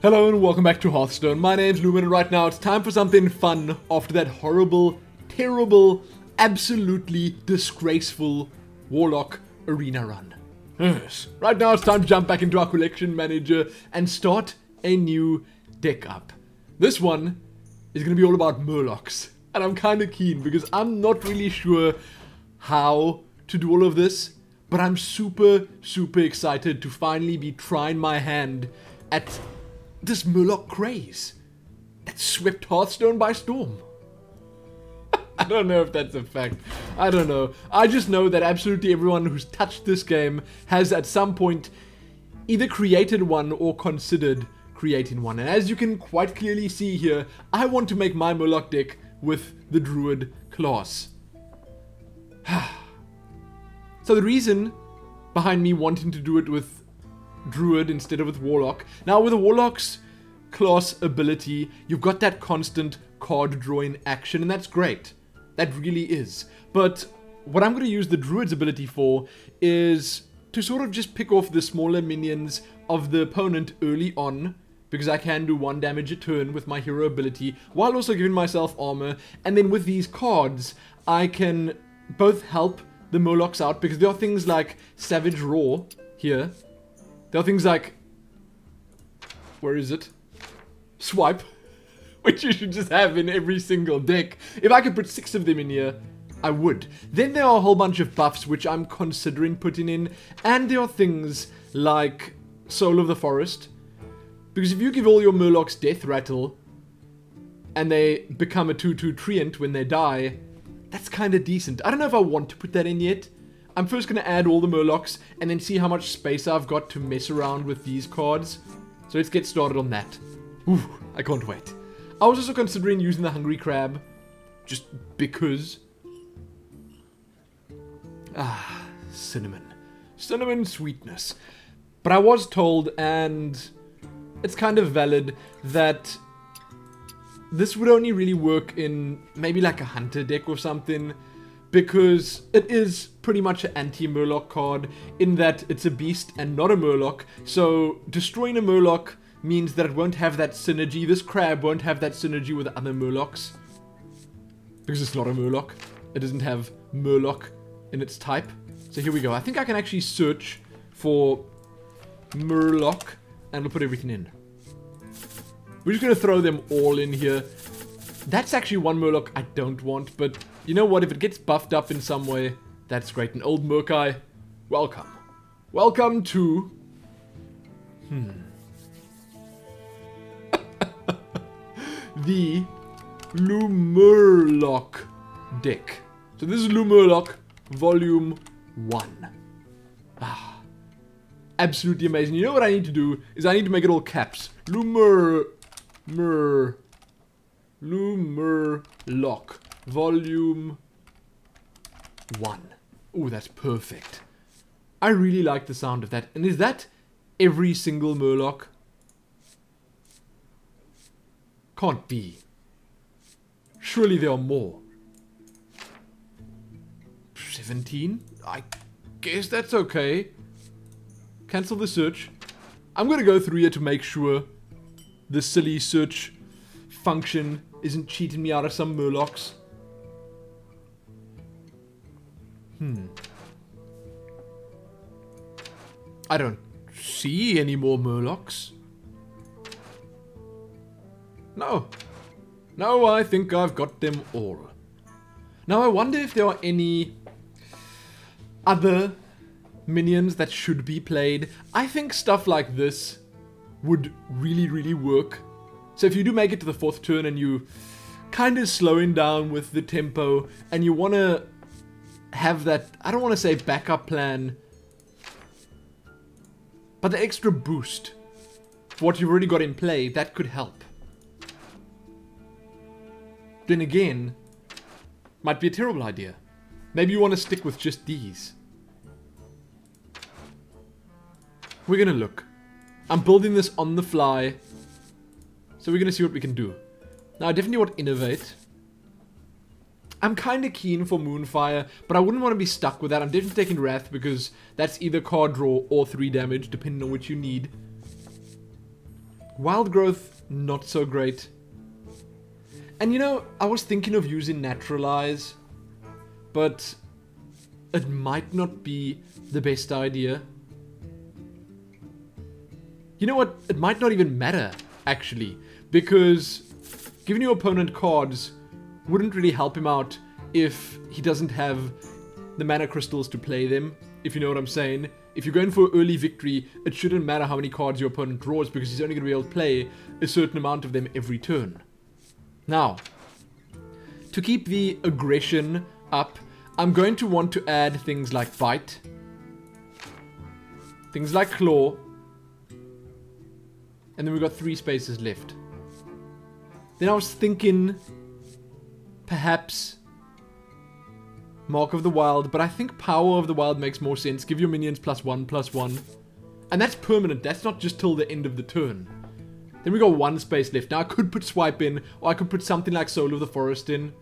Hello and welcome back to Hearthstone. My name's Lumin and right now it's time for something fun after that horrible, terrible, absolutely disgraceful Warlock arena run. Yes. Right now it's time to jump back into our collection manager and start a new deck up. This one is going to be all about Murlocs. And I'm kind of keen because I'm not really sure how to do all of this. But I'm super excited to finally be trying my hand at this Murloc craze that swept Hearthstone by storm. I don't know if that's a fact. I don't know. I just know that absolutely everyone who's touched this game has at some point either created one or considered creating one. And as you can quite clearly see here, I want to make my Murloc deck with the Druid class. So the reason behind me wanting to do it with Druid instead of with Warlock. Now with a Warlock's class ability, you've got that constant card drawing action, and that's great. That really is. But what I'm going to use the Druid's ability for is to sort of just pick off the smaller minions of the opponent early on, because I can do 1 damage a turn with my hero ability, while also giving myself armor. And then with these cards, I can both help the Murlocs out, because there are things like Savage Roar here. There are things like, where is it? Swipe, which you should just have in every single deck. If I could put 6 of them in here, I would. Then there are a whole bunch of buffs which I'm considering putting in, and there are things like Soul of the Forest. Because if you give all your Murlocs Death Rattle, and they become a 2/2 Treant when they die, that's kind of decent. I don't know if I want to put that in yet. I'm first going to add all the Murlocs and then see how much space I've got to mess around with these cards. So let's get started on that. Ooh, I can't wait. I was also considering using the Hungry Crab, just because. Ah, cinnamon. Cinnamon sweetness. But I was told, and it's kind of valid, that this would only really work in maybe like a hunter deck or something, because it is pretty much an anti-Murloc card in that it's a beast and not a Murloc. So destroying a Murloc means that it won't have that synergy. This crab won't have that synergy with other Murlocs, because it's not a Murloc. It doesn't have Murloc in its type. So here we go. I think I can actually search for Murloc and we'll put everything in. We're just going to throw them all in here. That's actually one Murloc I don't want, but you know what? If it gets buffed up in some way, that's great. An old Murkai, welcome. Welcome to... the LUMURLOC deck. So this is LUMURLOC Volume 1. Ah, absolutely amazing. You know what I need to do? Is I need to make it all caps. LUMURLOC Volume 1. Oh, that's perfect. I really like the sound of that. And is that every single Murloc? Can't be. Surely there are more. 17? I guess that's okay. Cancel the search. I'm going to go through here to make sure the silly search function isn't cheating me out of some Murlocs. I don't see any more Murlocs. No. No, I think I've got them all. Now I wonder if there are any other minions that should be played. I think stuff like this would really work. So if you do make it to the 4th turn and you kind of slowing down with the tempo and you want to have that, I don't want to say backup plan, but the extra boost for what you've already got in play, that could help. Then again, might be a terrible idea. Maybe you want to stick with just these. We're gonna look. I'm building this on the fly, so we're gonna see what we can do. Now I definitely want to innovate. I'm kind of keen for Moonfire, but I wouldn't want to be stuck with that. I'm definitely taking Wrath because that's either card draw or 3 damage, depending on which you need. Wild Growth, not so great. And you know, I was thinking of using Naturalize, but it might not be the best idea. You know what? It might not even matter, actually, because giving your opponent cards wouldn't really help him out if he doesn't have the mana crystals to play them, if you know what I'm saying. If you're going for early victory, it shouldn't matter how many cards your opponent draws, because he's only going to be able to play a certain amount of them every turn. Now, to keep the aggression up, I'm going to want to add things like Bite, things like Claw, and then we've got 3 spaces left. Then I was thinking, perhaps Mark of the Wild, but I think Power of the Wild makes more sense. Give your minions +1/+1. And that's permanent, that's not just till the end of the turn. Then we got 1 space left. Now I could put Swipe in, or I could put something like Soul of the Forest in,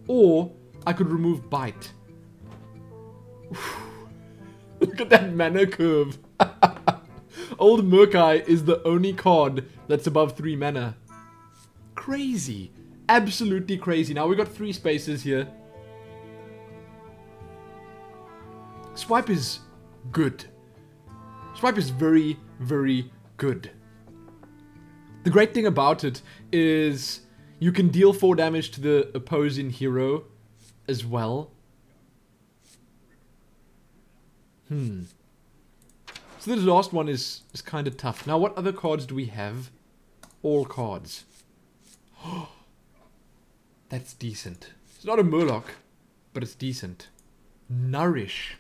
or I could remove Bite. Look at that mana curve. Old Murkai is the only card that's above 3 mana. Crazy. Absolutely crazy. Now we got 3 spaces here. Swipe is good. Swipe is very, very good. The great thing about it is you can deal 4 damage to the opposing hero as well. So the last one is kind of tough. Now what other cards do we have? All cards. That's decent. It's not a Murloc, but it's decent. Nourish.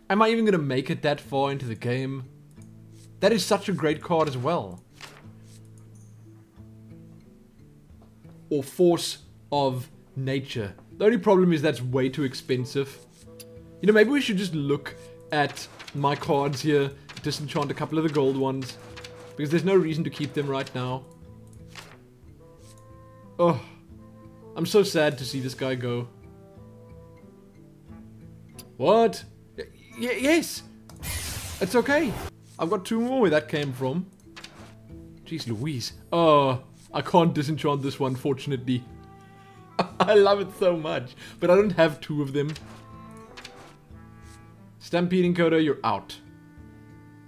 Am I even going to make it that far into the game? That is such a great card as well. Or Force of Nature. The only problem is that's way too expensive. You know, maybe we should just look at my cards here, disenchant a couple of the gold ones, because there's no reason to keep them right now. Oh, I'm so sad to see this guy go. What? Yes! It's okay. I've got 2 more where that came from. Jeez Louise. Oh, I can't disenchant this one, fortunately. I love it so much, but I don't have 2 of them. Stampeding Coda, you're out.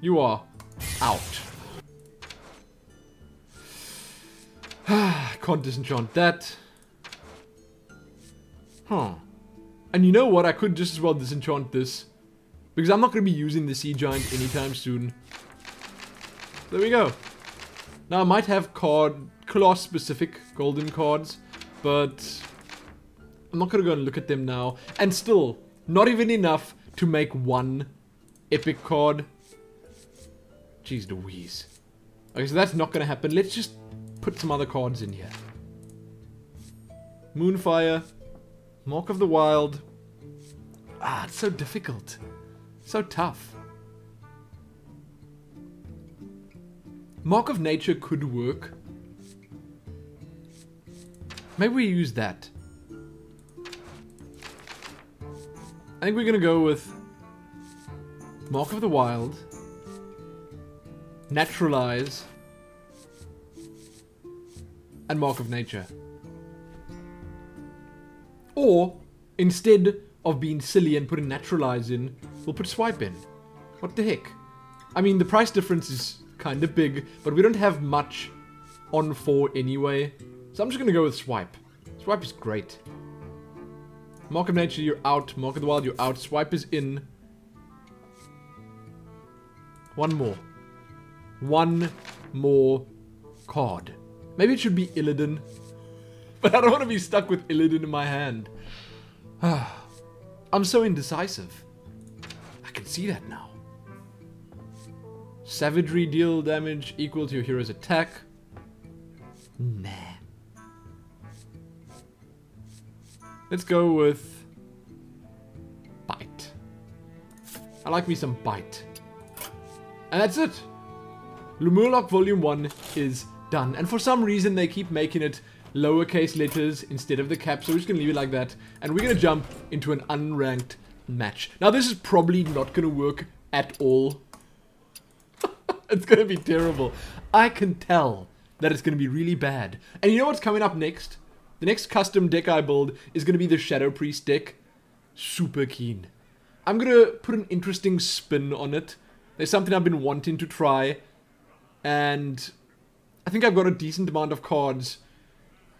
You are out. Can't disenchant that. Huh. And you know what? I could just as well disenchant this, because I'm not going to be using the Sea Giant anytime soon. There we go. Now I might have class specific golden cards, but I'm not going to go and look at them now. And still, not even enough to make 1 epic card. Jeez Louise. Okay, so that's not going to happen. Let's just put some other cards in here. Moonfire. Mark of the Wild. Ah, it's so difficult. So tough. Mark of Nature could work. Maybe we use that. I think we're gonna go with Mark of the Wild, Naturalize, and Mark of Nature. Or, instead of being silly and putting Naturalize in, we'll put Swipe in. What the heck? I mean, the price difference is kind of big, but we don't have much on 4 anyway. So I'm just gonna go with Swipe. Swipe is great. Mark of Nature, you're out. Mark of the Wild, you're out. Swipe is in. 1 more. 1 more card. Maybe it should be Illidan. But I don't want to be stuck with Illidan in my hand. I'm so indecisive. I can see that now. Savagery, deal damage equal to your hero's attack. Nah. Let's go with Bite. I like me some Bite. And that's it. LUMURLOC Volume 1 is done. And for some reason they keep making it lowercase letters instead of the cap, so we're just going to leave it like that. And we're going to jump into an unranked match. Now this is probably not going to work at all. It's gonna be terrible. I can tell that it's gonna be really bad. And you know what's coming up next? The next custom deck I build is gonna be the Shadow Priest deck. Super keen. I'm gonna put an interesting spin on it. There's something I've been wanting to try. And I think I've got a decent amount of cards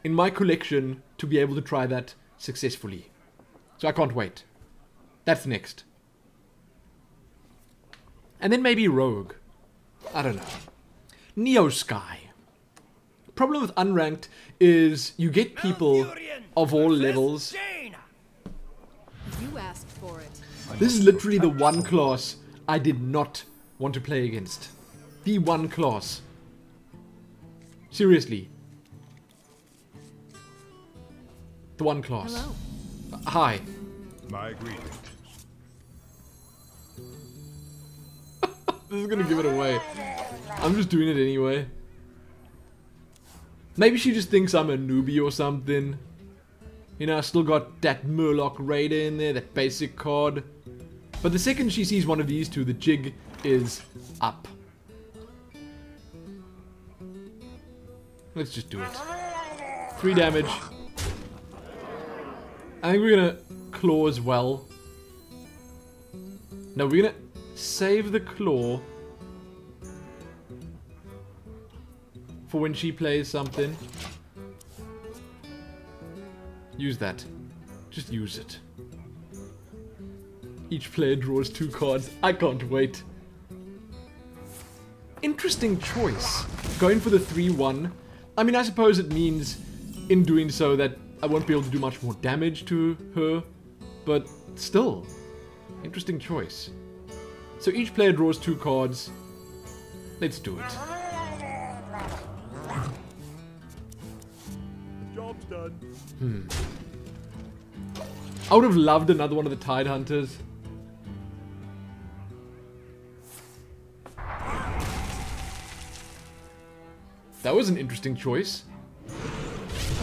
in my collection to be able to try that successfully. So I can't wait. That's next. And then maybe Rogue. I don't know. Neo Sky. Problem with Unranked is you get people of all levels. You asked for it. This is literally the one class I did not want to play against. The one class. Seriously. The one class. Hello. Hi. My greetings. This is gonna give it away. I'm just doing it anyway. Maybe she just thinks I'm a newbie or something. You know, I still got that Murloc Raider in there, that basic card. But the second she sees one of these two, the jig is up. Let's just do it. 3 damage. I think we're gonna claw as well. No, we're gonna save the claw for when she plays something. Use that. Just use it. Each player draws 2 cards. I can't wait. Interesting choice. Going for the 3-1. I mean, I suppose it means in doing so that I won't be able to do much more damage to her. But still. Interesting choice. So each player draws 2 cards. Let's do it. Job's done. I would have loved another one of the Tide Hunters. That was an interesting choice.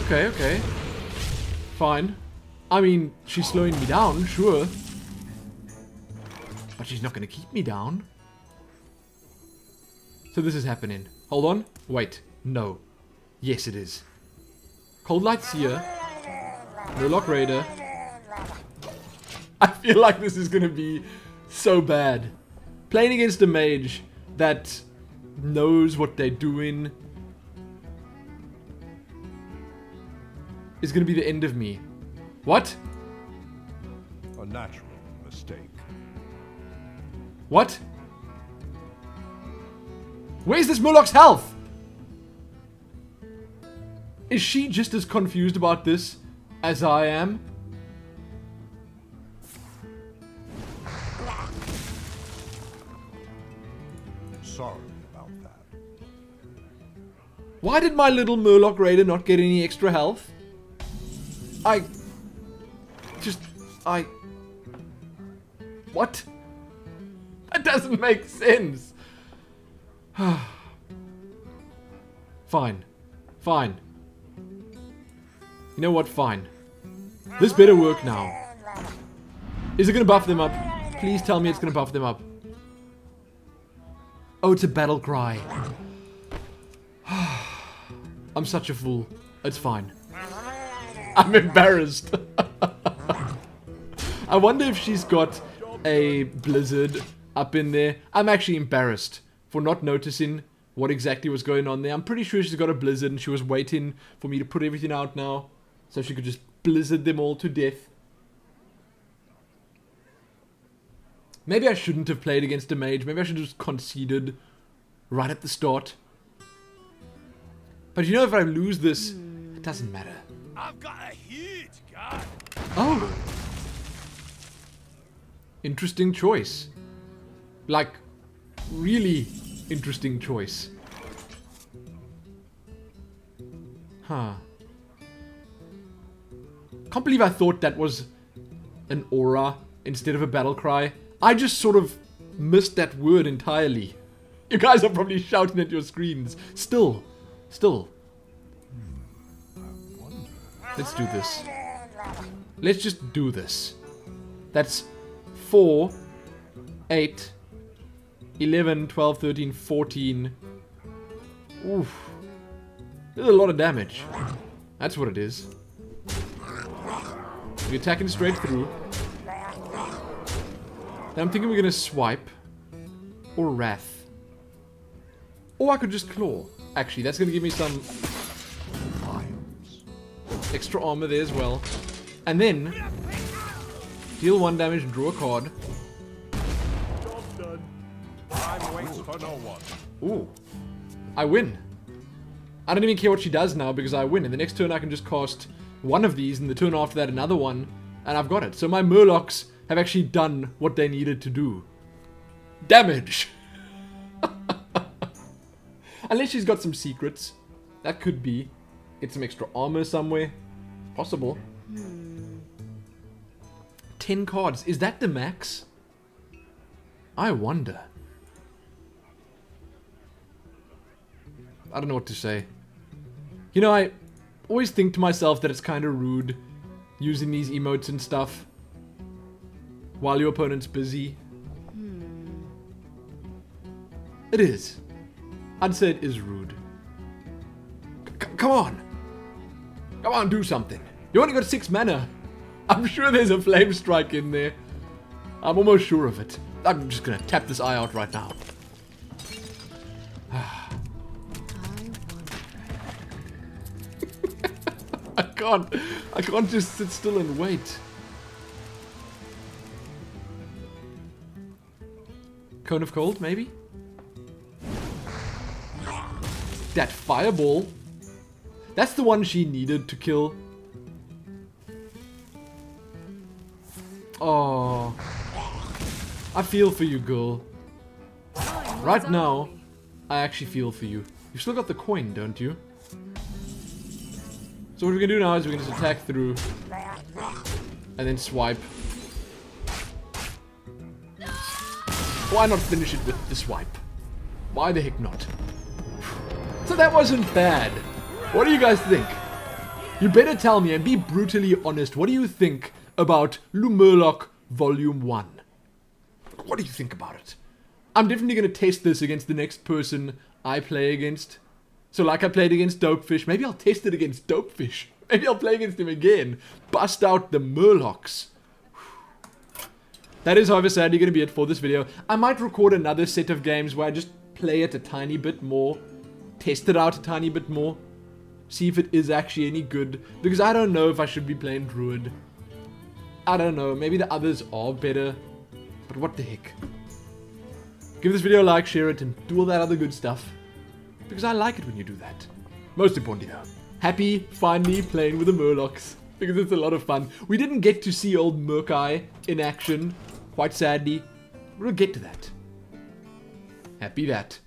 Okay, okay. Fine. I mean, she's slowing me down, sure. But she's not gonna keep me down. So this is happening. Hold on. Wait. No. Yes, it is. Cold Light's here. Murloc Raider. I feel like this is gonna be so bad. Playing against a mage that knows what they're doing is gonna be the end of me. What? A natural mistake. What? Where's this Murloc's health? Is she just as confused about this as I am? Sorry about that. Why did my little Murloc Raider not get any extra health? What? That doesn't make sense. Fine. Fine. You know what? Fine. This better work now. Is it gonna buff them up? Please tell me it's gonna buff them up. Oh, it's a battle cry. I'm such a fool. It's fine. I'm embarrassed. I wonder if she's got a blizzard up in there. I'm actually embarrassed for not noticing what exactly was going on there. I'm pretty sure she's got a blizzard and she was waiting for me to put everything out now so she could just blizzard them all to death. Maybe I shouldn't have played against a mage. Maybe I should have just conceded right at the start. But you know, if I lose this, it doesn't matter. I've got a huge gun. Oh. Interesting choice. Like, really interesting choice. Huh. Can't believe I thought that was an aura instead of a battle cry. I just sort of missed that word entirely. You guys are probably shouting at your screens. Still. Let's do this. Let's just do this. That's 4, 8, 11, 12, 13, 14. Oof. There's a lot of damage. That's what it is. We're attacking straight through. Then I'm thinking we're gonna swipe. Or Wrath. Or I could just claw. Actually, that's gonna give me some extra armor there as well. And then deal 1 damage and draw a card. Job done. Time waits for no one. Ooh. I win. I don't even care what she does now because I win. And the next turn I can just cast one of these, and the turn after that another one, and I've got it. So my Murlocs have actually done what they needed to do. Damage! Unless she's got some secrets. That could be. Get some extra armor somewhere. Possible. 10 cards. Is that the max? I wonder. I don't know what to say. You know, I always think to myself that it's kind of rude using these emotes and stuff while your opponent's busy. It is. I'd say it is rude. Come on. Come on, do something. You only got 6 mana. I'm sure there's a flame strike in there. I'm almost sure of it. I'm just gonna tap this eye out right now. I can't just sit still and wait. Cone of Cold, maybe? That fireball. That's the one she needed to kill. Oh. I feel for you, girl. Right now, I actually feel for you. You've still got the coin, don't you? So what we're gonna do now is we're gonna just attack through. And then swipe. Why not finish it with the swipe? Why the heck not? So that wasn't bad. What do you guys think? You better tell me and be brutally honest. What do you think about LUMURLOC Volume 1? What do you think about it? I'm definitely going to test this against the next person I play against. So like I played against Dopefish, maybe I'll test it against Dopefish. Maybe I'll play against him again. Bust out the Murlocs. That is, however, sadly going to be it for this video. I might record another set of games where I just play it a tiny bit more. Test it out a tiny bit more. See if it is actually any good. Because I don't know if I should be playing Druid. I don't know. Maybe the others are better. But what the heck. Give this video a like, share it, and do all that other good stuff. Because I like it when you do that. Most importantly though. Happy finally playing with the Murlocs. Because it's a lot of fun. We didn't get to see old Murkai in action. Quite sadly. We'll get to that. Happy that.